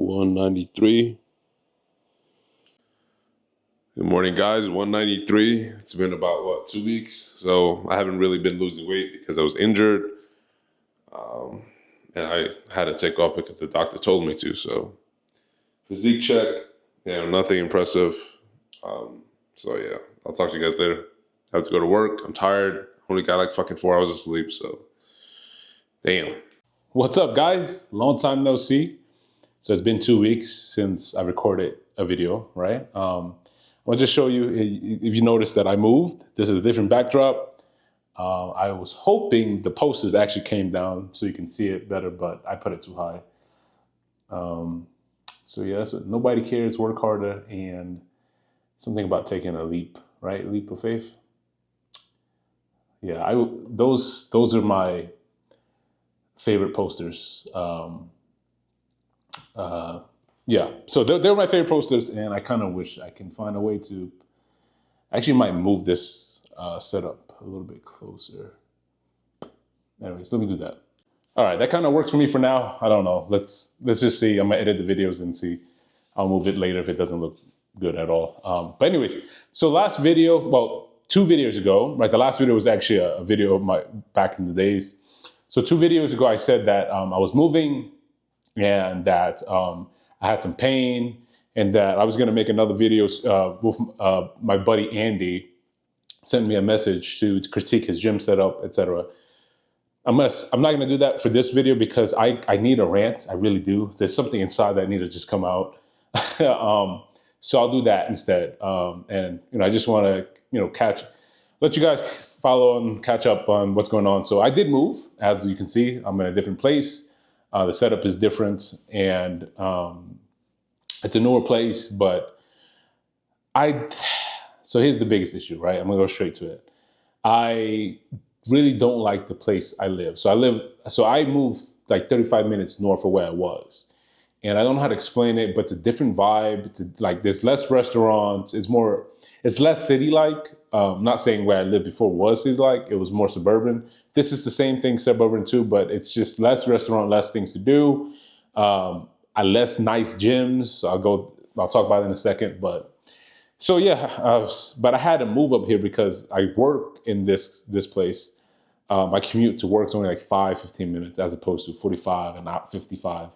193. Good morning, guys. 193. It's been about, 2 weeks? So I haven't really been losing weight because I was injured. And I had to take off because the doctor told me to. So physique check, nothing impressive. So I'll talk to you guys later. I have to go to work. I'm tired. Only got like fucking 4 hours of sleep. So damn. What's up, guys? Long time no see. So it's been 2 weeks since I recorded a video, right? I'll just show you, if you notice that I moved, this is a different backdrop. I was hoping the posters actually came down so you can see it better, but I put it too high. So yeah, that's what nobody cares, work harder, and something about taking a leap, right? Leap of faith. Yeah, those are my favorite posters. Yeah, so they're my favorite posters, and I kind of wish I can find a way to actually might move this setup a little bit closer. Anyways, let me do that. All right, that kind of works for me for now. I don't know. Let's just see. I'm gonna edit the videos and see. I'll move it later if it doesn't look good at all. But anyways, so last video, well, 2 videos ago, right? The last video was actually a video of my back in the days. So 2 videos ago, I said that I was moving and that I had some pain and that I was gonna make another video with my buddy Andy. Sent me a message to critique his gym setup, etc. I'm not gonna do that for this video because I need a rant. I really do. There's something inside that need to just come out. So I'll do that instead. And I just want to let you guys follow and catch up on what's going on. So I did move, as you can see. I'm in a different place. The setup is different, and it's a newer place. But so here's the biggest issue, right? I'm gonna go straight to it. I really don't like the place I live. So I moved like 35 minutes north of where I was. And I don't know how to explain it, but it's a different vibe. Like there's less restaurants. It's less city-like. Not saying where I lived before was city-like. It was more suburban. This is the same thing, suburban too, but it's just less restaurant, less things to do. Less nice gyms. So I'll talk about it in a second, but so yeah, but I had to move up here because I work in this place. My commute to work is only like 15 minutes as opposed to 45 and not 55,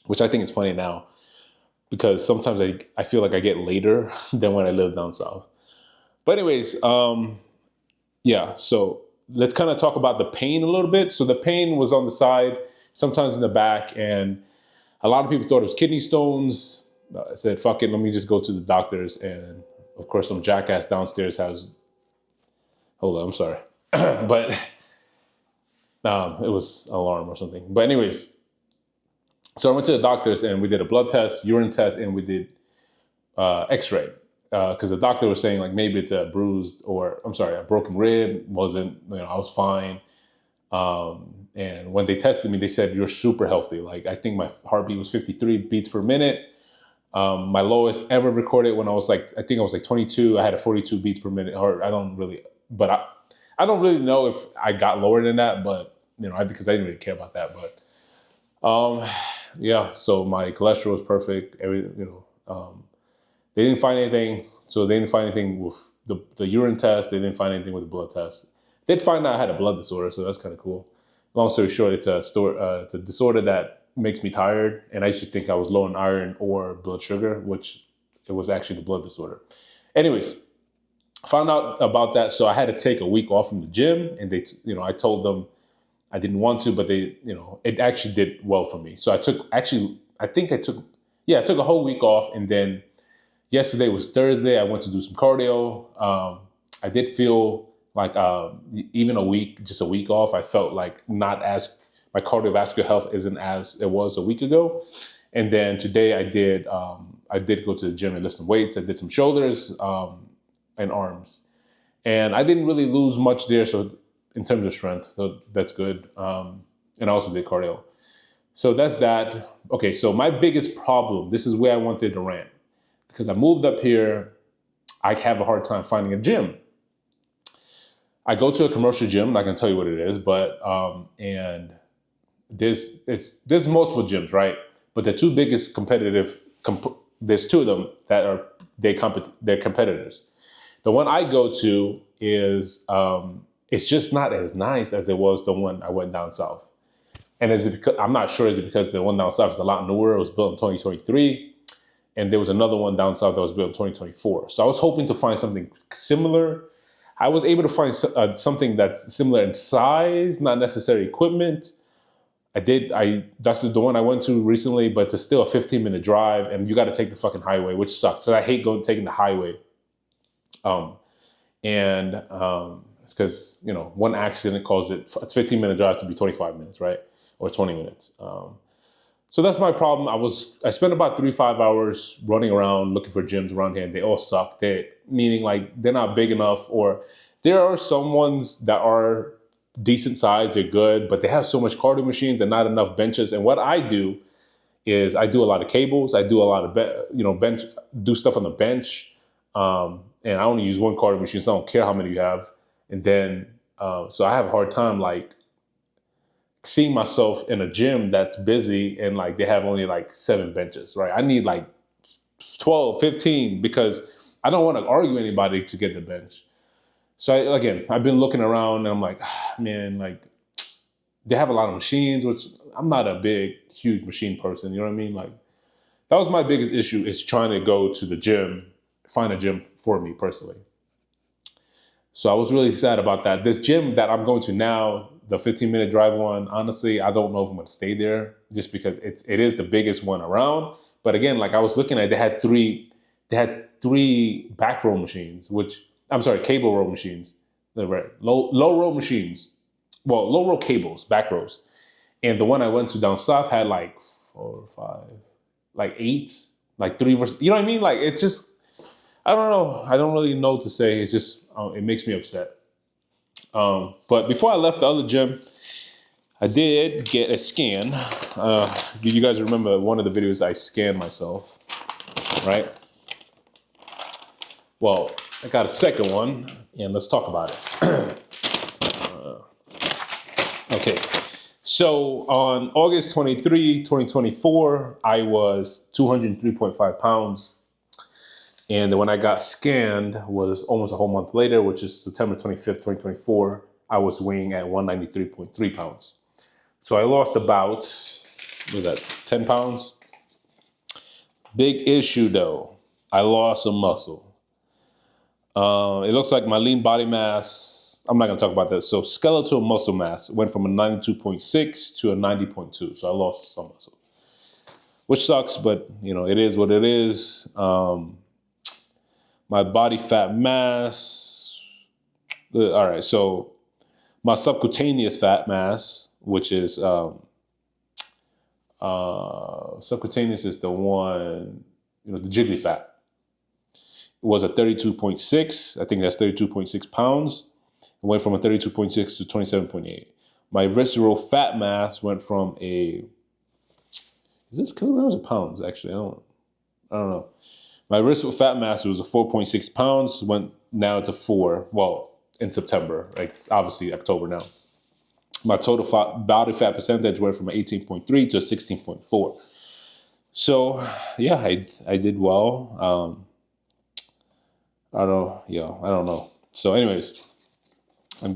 which I think is funny now because sometimes I feel like I get later than when I lived down south. But anyways, yeah, so let's kind of talk about the pain a little bit. So the pain was on the side, sometimes in the back, and a lot of people thought it was kidney stones. I said, fuck it, let me just go to the doctors. And of course, some jackass downstairs hold on, I'm sorry. But it was an alarm or something. But anyways, so I went to the doctors and we did a blood test, urine test, and we did x-ray. Because the doctor was saying like maybe it's a broken rib. Wasn't, I was fine. And when they tested me, they said, you're super healthy. Like I think my heartbeat was 53 beats per minute. My lowest ever recorded when I was I think I was 22. I had a 42 beats per minute. Or I don't really know if I got lower than that, but because I didn't really care about that. But yeah, so my cholesterol was perfect. They didn't find anything. So they didn't find anything with the urine test. They didn't find anything with the blood test. They'd find out I had a blood disorder, so that's kind of cool. Long story short, it's a disorder that makes me tired, and I used to think I was low in iron or blood sugar, which it was actually the blood disorder. Anyways, found out about that, so I had to take a week off from the gym, and I told them I didn't want to, but it actually did well for me. So I took a whole week off, and then yesterday was Thursday. I went to do some cardio. I did feel like even a week off, I felt like my cardiovascular health isn't as it was a week ago. And then today I did go to the gym and lift some weights. I did some shoulders and arms. And I didn't really lose much there, so in terms of strength, so that's good. And I also did cardio. So that's that. Okay, so my biggest problem, this is where I wanted to rant. Because I moved up here, I have a hard time finding a gym. I go to a commercial gym, I'm not gonna tell you what it is, but and there's multiple gyms, right? But the two biggest there's two of them that are they're competitors. The one I go to is it's just not as nice as it was the one I went down south. And is it because, I'm not sure, is it because the one down south is a lot newer? It was built in 2023. And there was another one down south that was built in 2024. So I was hoping to find something similar. I was able to find something that's similar in size, not necessarily equipment. That's the one I went to recently, but it's still a 15-minute drive, and you got to take the fucking highway, which sucks. So I hate taking the highway. It's because, one accident caused it's 15-minute drive to be 25 minutes, right? Or 20 minutes. So that's my problem. I spent about 3-5 hours running around looking for gyms around here, and they all suck. Meaning like they're not big enough, or there are some ones that are decent size, they're good, but they have so much cardio machines and not enough benches. And what I do is I do a lot of cables. I do a lot of bench, do stuff on the bench, and I only use one cardio machine, so I don't care how many you have. And then so I have a hard time like seeing myself in a gym that's busy and like they have only like 7 benches, right? I need like 12, 15 because I don't want to argue anybody to get the bench. So I've been looking around and I'm like, man, like they have a lot of machines, which I'm not a big, huge machine person. You know what I mean? Like that was my biggest issue, is trying to go to the gym, find a gym for me personally. So I was really sad about that. This gym that I'm going to now, the 15-minute drive one, honestly, I don't know if I'm going to stay there just because it is the biggest one around. But again, like I was looking at, they had three back row machines, cable row machines, low row machines. Well, low row cables, back rows. And the one I went to down south had like 4 or 5, like 8, like 3 versus, you know what I mean? Like it's just, I don't know. I don't really know what to say. It's just, it makes me upset. But before I left the other gym, I did get a scan. Do you guys remember one of the videos I scanned myself, right? Well, I got a second one, and let's talk about it. Okay. So on August 23, 2024, I was 203.5 pounds. And then when I got scanned was almost a whole month later, which is September 25th, 2024, I was weighing at 193.3 pounds. So I lost about, 10 pounds? Big issue though, I lost some muscle. It looks like my lean body mass, I'm not gonna talk about that. So skeletal muscle mass went from a 92.6 to a 90.2. So I lost some muscle, which sucks, but it is what it is. My body fat mass. All right, so my subcutaneous fat mass, which is subcutaneous is the one, the jiggly fat. It was a 32.6. I think that's 32.6 pounds. It went from a 32.6 to 27.8. My visceral fat mass went from is this kilograms or pounds? Actually, I don't know. My visceral fat mass was a 4.6 pounds, went now to 4, well, in September, like obviously October now. My total body fat percentage went from 18.3 to 16.4. So, yeah, I did well. I don't know. So anyways, I'm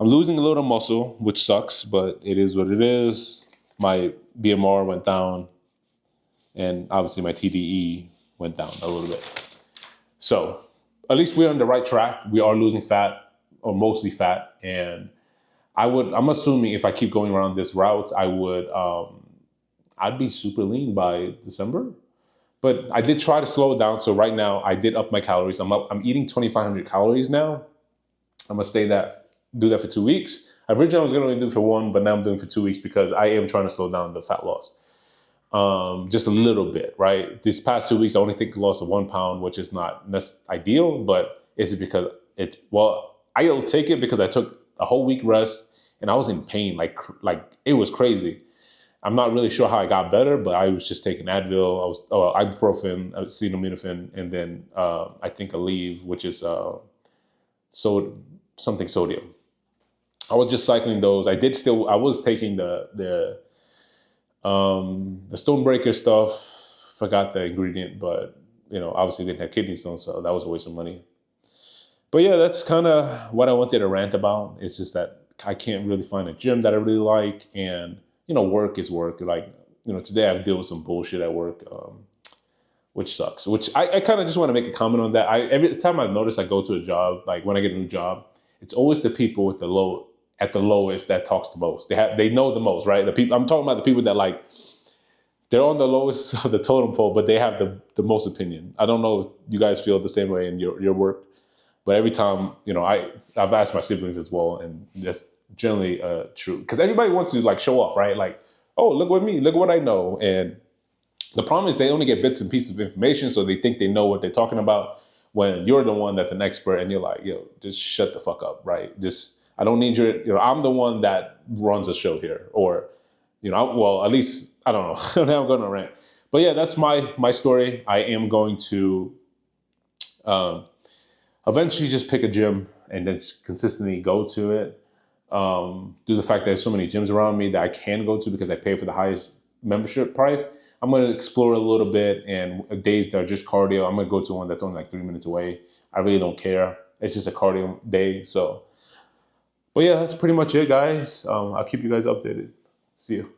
losing a little muscle, which sucks, but it is what it is. My BMR went down. And obviously my TDE went down a little bit. So at least we're on the right track. We are losing fat, or mostly fat. And I'm assuming if I keep going around this route, I'd be super lean by December. But I did try to slow it down. So right now I did up my calories. I'm eating 2,500 calories now. I'm gonna do that for 2 weeks. Originally I was gonna do it for 1, but now I'm doing it for 2 weeks because I am trying to slow down the fat loss. Just a little bit, right? These past 2 weeks, I only think I lost 1 pound, which is not ideal, but is it because I'll take it because I took a whole week rest and I was in pain, like it was crazy. I'm not really sure how I got better, but I was just taking Advil, ibuprofen, acetaminophen, and then I think Aleve, which is sodium. I was just cycling those. I was taking the The Stonebreaker stuff, forgot the ingredient, but obviously didn't have kidney stones, so that was a waste of money. But yeah, that's kind of what I wanted to rant about. It's just that I can't really find a gym that I really like, and work is work. Like today I have to deal with some bullshit at work, which sucks. Which I kind of just want to make a comment on that. Every time I've noticed I go to a job, like when I get a new job, it's always the people with the low at the lowest that talks the most. They know the most, right? The people I'm talking about, the people that like they're on the lowest of the totem pole, but they have the most opinion. I don't know if you guys feel the same way in your work, but every time I've asked my siblings as well, and that's generally true because everybody wants to like show off, right? Like, oh, look at me, look what I know, and the problem is they only get bits and pieces of information, so they think they know what they're talking about. When you're the one that's an expert, and you're like, yo, just shut the fuck up, right? Just I don't need your. I'm the one that runs a show here, or well, at least I don't know. Now I'm going to rant, but yeah, that's my story. I am going to um, eventually just pick a gym and then consistently go to it. Due to the fact that there's so many gyms around me that I can go to because I pay for the highest membership price, I'm going to explore a little bit, and days that are just cardio, I'm going to go to one that's only like 3 minutes away. I really don't care. It's just a cardio day. So, but yeah, that's pretty much it, guys. I'll keep you guys updated. See you.